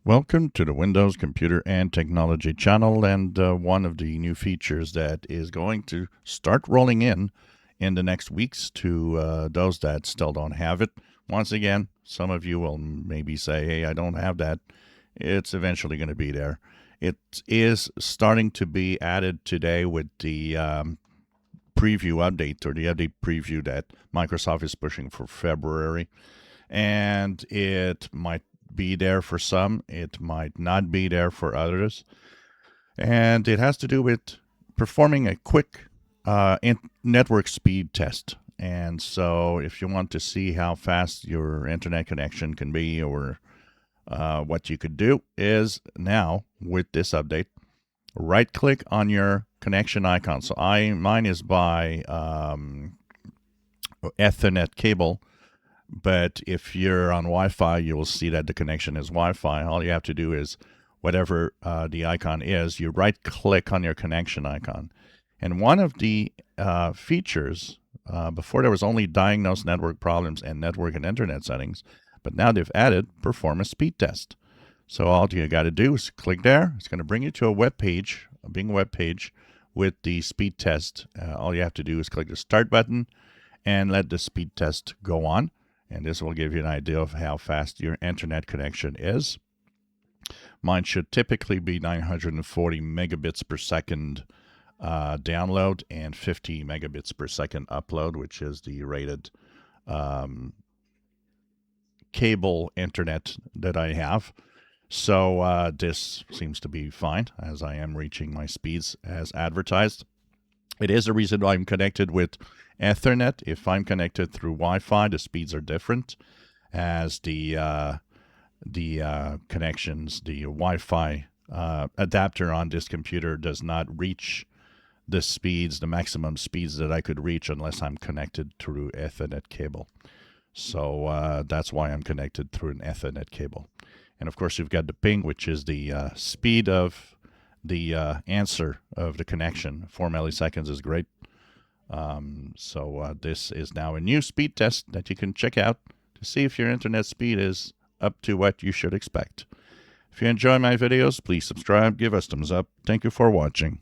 Welcome to the Windows Computer and Technology channel, and one of the new features that is going to start rolling in the next weeks to those that still don't have it. Once again, some of you will maybe say, hey, I don't have that. It's eventually going to be there. It is starting to be added today with the preview update, or the update preview that Microsoft is pushing for February. And it might be there for some, it might not be there for others. And it has to do with performing a quick network speed test. And so, if you want to see how fast your internet connection can be, or what you could do, is now with this update, right click on your connection icon. So, mine is by Ethernet cable. But if you're on Wi-Fi, you will see that the connection is Wi-Fi. All you have to do is, whatever the icon is, you right-click on your connection icon. And one of the features, before there was only diagnose network problems and network and internet settings, but now they've added perform a speed test. So all you got to do is click there. It's going to bring you to a web page, a Bing web page with the speed test. All you have to do is click the start button and let the speed test go on. And this will give you an idea of how fast your internet connection is. Mine should typically be 940 megabits per second download and 50 megabits per second upload, which is the rated cable internet that I have. So this seems to be fine, as I am reaching my speeds as advertised. It is the reason why I'm connected with Ethernet. If I'm connected through Wi-Fi, the speeds are different, as the connections, the Wi-Fi adapter on this computer does not reach the speeds, the maximum speeds that I could reach unless I'm connected through Ethernet cable. So that's why I'm connected through an Ethernet cable. And of course, you've got the ping, which is the speed of the answer of the connection. 4 milliseconds is great. So this is now a new speed test that you can check out to see if your internet speed is up to what you should expect. If you enjoy my videos, please subscribe, give us thumbs up. Thank you for watching.